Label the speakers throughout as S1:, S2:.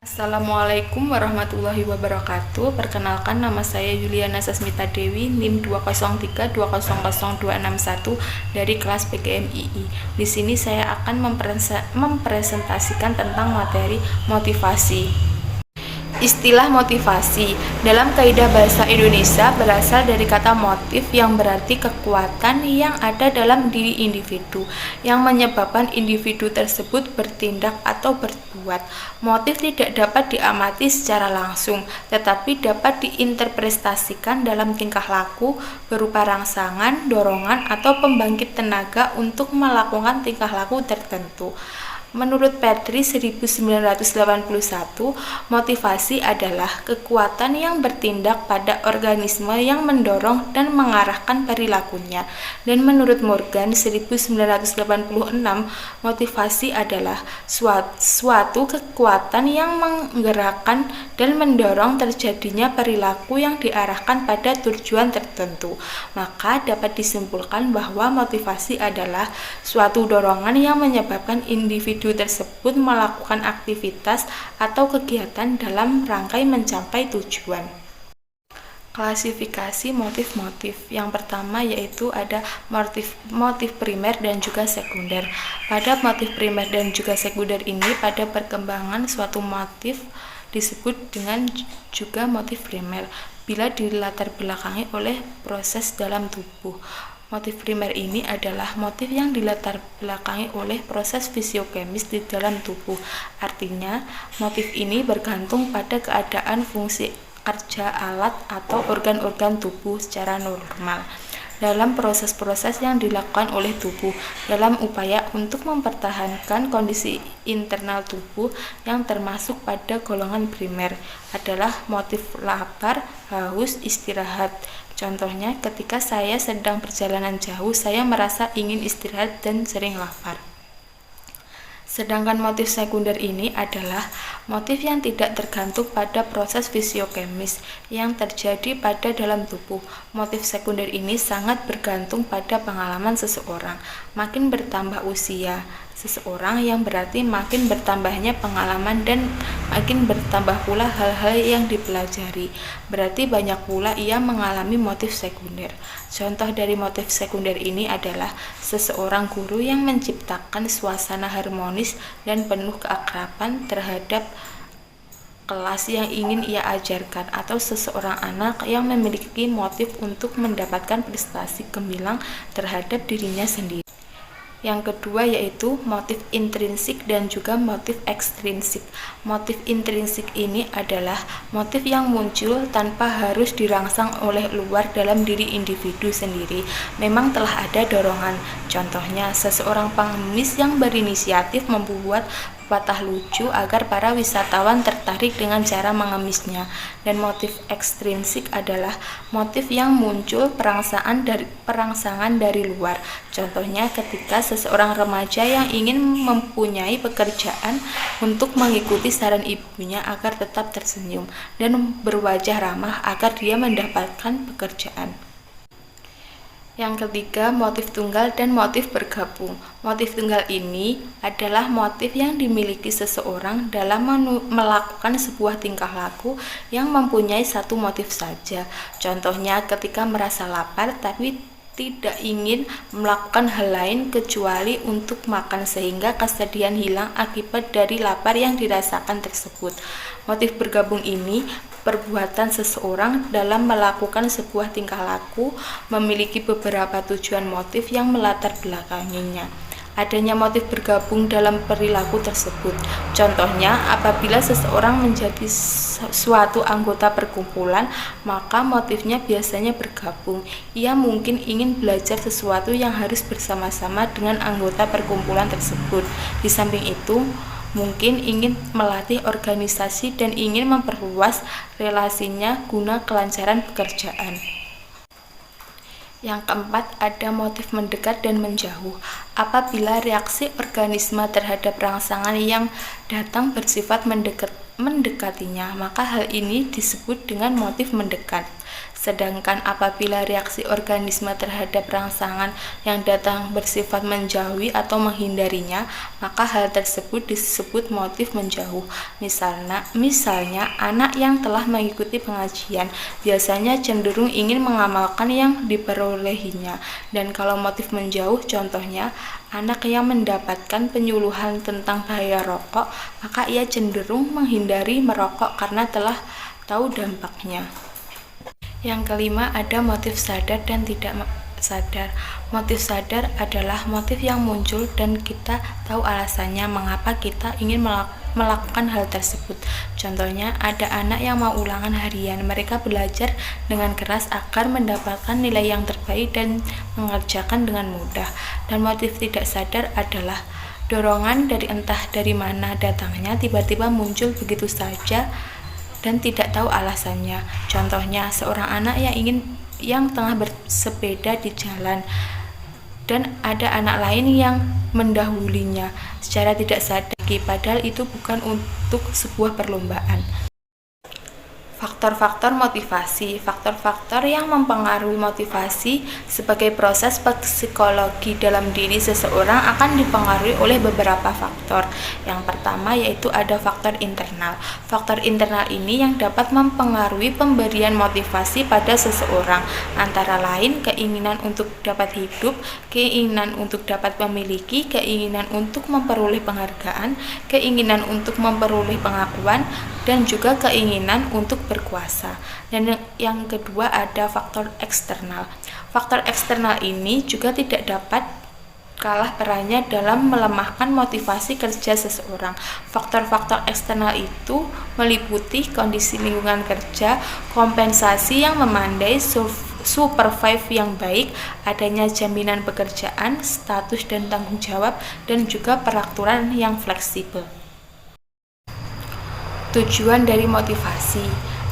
S1: Assalamualaikum warahmatullahi wabarakatuh. Perkenalkan, nama saya Yuliana Sasmita Dewi, NIM 203200261 dari kelas PGMII. Di sini saya akan mempresentasikan tentang materi motivasi. Istilah motivasi dalam kaidah bahasa Indonesia berasal dari kata motif yang berarti kekuatan yang ada dalam diri individu yang menyebabkan individu tersebut bertindak atau berbuat. Motif tidak dapat diamati secara langsung, tetapi dapat diinterpretasikan dalam tingkah laku berupa rangsangan, dorongan, atau pembangkit tenaga untuk melakukan tingkah laku tertentu. Menurut Petri 1981, motivasi adalah kekuatan yang bertindak pada organisme yang mendorong dan mengarahkan perilakunya. Dan menurut Morgan 1986, motivasi adalah suatu kekuatan yang menggerakkan dan mendorong terjadinya perilaku yang diarahkan pada tujuan tertentu. Maka dapat disimpulkan bahwa motivasi adalah suatu dorongan yang menyebabkan individu tersebut melakukan aktivitas atau kegiatan dalam rangka mencapai tujuan. Klasifikasi motif-motif. Yang pertama yaitu ada motif primer dan juga sekunder. Pada motif primer dan juga sekunder ini, pada perkembangan suatu motif disebut dengan juga motif primer bila dilatar belakangi oleh proses dalam tubuh. Motif primer ini adalah motif yang dilatar belakangi oleh proses fisiokemis di dalam tubuh. Artinya, motif ini bergantung pada keadaan fungsi kerja alat atau organ-organ tubuh secara normal dalam proses-proses yang dilakukan oleh tubuh dalam upaya untuk mempertahankan kondisi internal tubuh yang termasuk pada golongan primer adalah motif lapar, haus, istirahat. Contohnya, ketika saya sedang perjalanan jauh, saya merasa ingin istirahat dan sering lapar. Sedangkan motif sekunder ini adalah motif yang tidak tergantung pada proses fisiokemis yang terjadi pada dalam tubuh. Motif sekunder ini sangat bergantung pada pengalaman seseorang. Makin bertambah usia seseorang, yang berarti makin bertambahnya pengalaman dan makin bertambah pula hal-hal yang dipelajari. Berarti banyak pula ia mengalami motif sekunder. Contoh dari motif sekunder ini adalah seseorang guru yang menciptakan suasana harmonis dan penuh keakraban terhadap kelas yang ingin ia ajarkan, atau seseorang anak yang memiliki motif untuk mendapatkan prestasi gemilang terhadap dirinya sendiri. Yang kedua yaitu motif intrinsik dan juga motif ekstrinsik. Motif intrinsik ini adalah motif yang muncul tanpa harus dirangsang oleh luar dalam diri individu sendiri. Memang telah ada dorongan. Contohnya, seseorang pengemis yang berinisiatif membuat pepatah lucu agar para wisatawan tertarik dengan cara mengemisnya. Dan motif ekstrinsik adalah motif yang muncul perangsangan dari luar. Contohnya, ketika seseorang remaja yang ingin mempunyai pekerjaan untuk mengikuti saran ibunya agar tetap tersenyum dan berwajah ramah agar dia mendapatkan pekerjaan. Yang ketiga, motif tunggal dan motif bergabung. Motif tunggal ini adalah motif yang dimiliki seseorang dalam melakukan sebuah tingkah laku yang mempunyai satu motif saja. Contohnya, ketika merasa lapar tapi tidak ingin melakukan hal lain kecuali untuk makan, sehingga kesedihan hilang akibat dari lapar yang dirasakan tersebut. Motif bergabung ini perbuatan seseorang dalam melakukan sebuah tingkah laku memiliki beberapa tujuan motif yang melatar belakanginya. Adanya motif bergabung dalam perilaku tersebut. Contohnya, apabila seseorang menjadi suatu anggota perkumpulan, maka motifnya biasanya bergabung. Ia mungkin ingin belajar sesuatu yang harus bersama-sama dengan anggota perkumpulan tersebut. Di samping itu, mungkin ingin melatih organisasi dan ingin memperluas relasinya guna kelancaran pekerjaan. Yang keempat, ada motif mendekat dan menjauh. Apabila reaksi organisme terhadap rangsangan yang datang bersifat mendekatinya, maka hal ini disebut dengan motif mendekat. Sedangkan apabila reaksi organisme terhadap rangsangan yang datang bersifat menjauhi atau menghindarinya, maka hal tersebut disebut motif menjauh. Misalnya anak yang telah mengikuti pengajian biasanya cenderung ingin mengamalkan yang diperolehinya. Dan kalau motif menjauh, contohnya anak yang mendapatkan penyuluhan tentang bahaya rokok, maka ia cenderung menghindari merokok karena telah tahu dampaknya. Yang kelima, ada motif sadar dan tidak sadar. Motif sadar adalah motif yang muncul dan kita tahu alasannya mengapa kita ingin melakukan hal tersebut. Contohnya, ada anak yang mau ulangan harian. Mereka belajar dengan keras agar mendapatkan nilai yang terbaik dan mengerjakan dengan mudah. Dan motif tidak sadar adalah dorongan dari entah dari mana datangnya, tiba-tiba muncul begitu saja dan tidak tahu alasannya. Contohnya, seorang anak yang tengah bersepeda di jalan dan ada anak lain yang mendahulunya secara tidak sadar, padahal itu bukan untuk sebuah perlombaan. Faktor-faktor motivasi. Faktor-faktor yang mempengaruhi motivasi sebagai proses psikologi dalam diri seseorang akan dipengaruhi oleh beberapa faktor. Yang pertama yaitu ada faktor internal. Faktor internal ini yang dapat mempengaruhi pemberian motivasi pada seseorang, antara lain keinginan untuk dapat hidup, keinginan untuk dapat memiliki, keinginan untuk memperoleh penghargaan, keinginan untuk memperoleh pengakuan, dan juga keinginan untuk berkuasa. Dan yang kedua ada faktor eksternal. Faktor eksternal ini juga tidak dapat kalah perannya dalam melemahkan motivasi kerja seseorang. Faktor-faktor eksternal itu meliputi kondisi lingkungan kerja, kompensasi yang memandai, supervise yang baik, adanya jaminan pekerjaan, status dan tanggung jawab, dan juga peraturan yang fleksibel. Tujuan dari motivasi.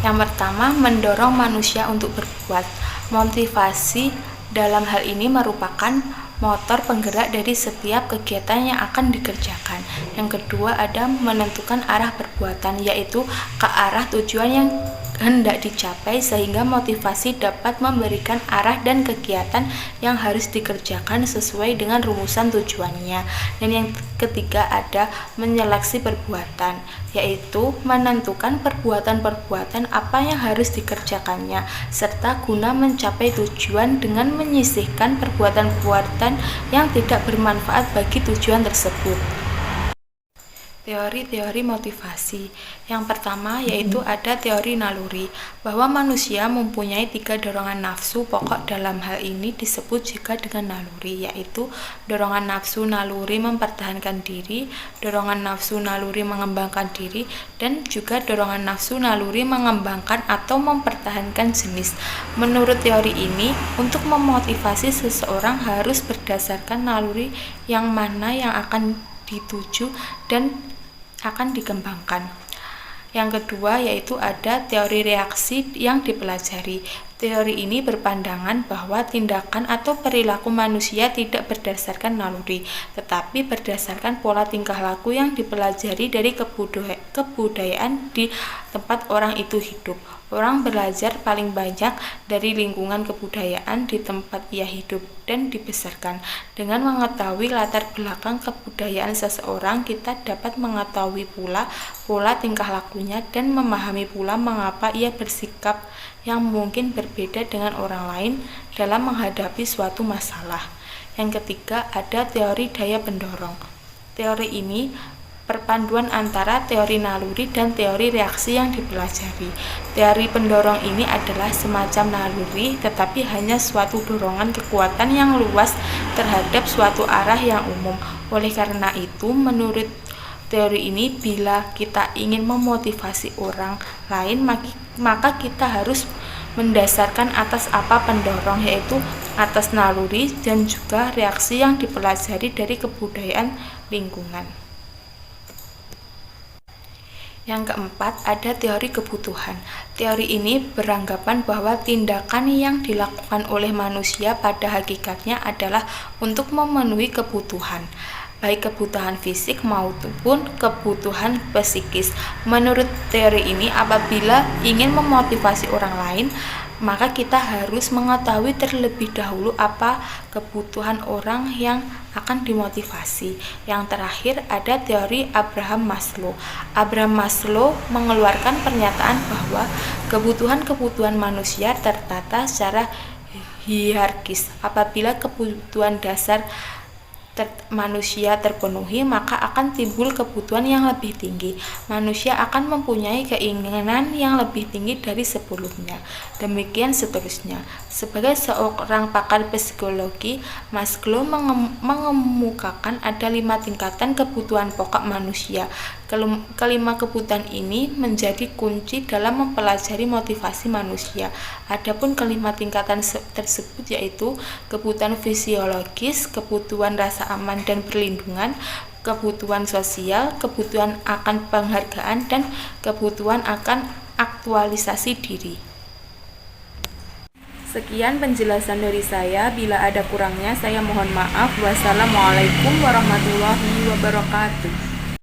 S1: Yang pertama, mendorong manusia untuk berbuat. Motivasi dalam hal ini merupakan motor penggerak dari setiap kegiatan yang akan dikerjakan. Yang kedua ada menentukan arah perbuatan, yaitu ke arah tujuan yang hendak dicapai, sehingga motivasi dapat memberikan arah dan kegiatan yang harus dikerjakan sesuai dengan rumusan tujuannya. Dan yang ketiga ada menyeleksi perbuatan, yaitu menentukan perbuatan-perbuatan apa yang harus dikerjakannya, serta guna mencapai tujuan dengan menyisihkan perbuatan-perbuatan yang tidak bermanfaat bagi tujuan tersebut. Teori-teori motivasi. Yang pertama yaitu ada teori naluri, bahwa manusia mempunyai 3 dorongan nafsu pokok. Dalam hal ini disebut juga dengan naluri, yaitu dorongan nafsu naluri mempertahankan diri, dorongan nafsu naluri mengembangkan diri, dan juga dorongan nafsu naluri mengembangkan atau mempertahankan jenis. Menurut teori ini, untuk memotivasi seseorang harus berdasarkan naluri yang mana yang akan dituju dan akan dikembangkan. Yang kedua yaitu ada teori reaksi yang dipelajari. Teori ini berpandangan bahwa tindakan atau perilaku manusia tidak berdasarkan naluri, tetapi berdasarkan pola tingkah laku yang dipelajari dari kebudayaan di tempat orang itu hidup. Orang belajar paling banyak dari lingkungan kebudayaan di tempat ia hidup dan dibesarkan. Dengan mengetahui latar belakang kebudayaan seseorang, kita dapat mengetahui pula pola tingkah lakunya dan memahami pula mengapa ia bersikap yang mungkin berbeda dengan orang lain dalam menghadapi suatu masalah. Yang ketiga ada teori daya pendorong. Teori ini perpaduan antara teori naluri dan teori reaksi yang dipelajari. Teori pendorong ini adalah semacam naluri, tetapi hanya suatu dorongan kekuatan yang luas terhadap suatu arah yang umum. Oleh karena itu, menurut teori ini, bila kita ingin memotivasi orang lain, maka kita harus mendasarkan atas apa pendorong, yaitu atas naluri dan juga reaksi yang dipelajari dari kebudayaan lingkungan. Yang keempat, ada teori kebutuhan. Teori ini beranggapan bahwa tindakan yang dilakukan oleh manusia pada hakikatnya adalah untuk memenuhi kebutuhan, baik kebutuhan fisik maupun kebutuhan psikis. Menurut teori ini, apabila ingin memotivasi orang lain, maka kita harus mengetahui terlebih dahulu apa kebutuhan orang yang akan dimotivasi. Yang terakhir ada teori Abraham Maslow. Abraham Maslow mengeluarkan pernyataan bahwa kebutuhan-kebutuhan manusia tertata secara hierarkis. Apabila kebutuhan dasar manusia terpenuhi, maka akan timbul kebutuhan yang lebih tinggi. Manusia akan mempunyai keinginan yang lebih tinggi dari sebelumnya. Demikian seterusnya. Sebagai seorang pakar psikologi, Maslow mengemukakan ada 5 tingkatan kebutuhan pokok manusia. Kelima kebutuhan ini menjadi kunci dalam mempelajari motivasi manusia. Adapun kelima tingkatan tersebut yaitu kebutuhan fisiologis, kebutuhan rasa aman dan perlindungan, kebutuhan sosial, kebutuhan akan penghargaan, dan kebutuhan akan aktualisasi diri. Sekian penjelasan dari saya. Bila ada kurangnya, saya mohon maaf. Wassalamualaikum warahmatullahi wabarakatuh.